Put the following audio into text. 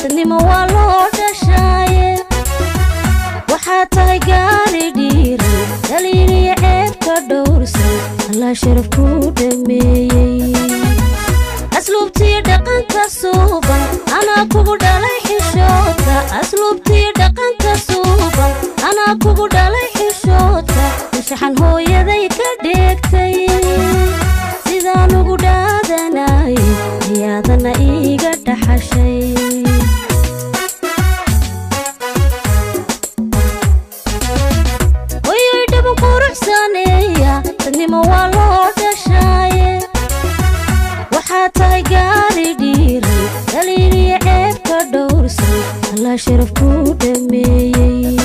dadnimo waa loo dhashaaye waxaa tahay gaari dhiiray dhaliiliya ceebka dhowrsan allah sharaf ku dhameeyey asluubtii dhaqanka suuban anaa kugu dhalay xishoodka asluubtii dhaqanka suuban anaa kugu dhalay xishoodka shaxan hooyaday ka dheegtay sidaan ugu dhaadanay ayaadana iiga dhaxashay wayoy dhaban quruxsaneeya dadnimo waa loo dhashaaye waxaa tahay gaari dhiiray dhaliiliya ceebka dhowrsan allah sharaf ku dhameeyey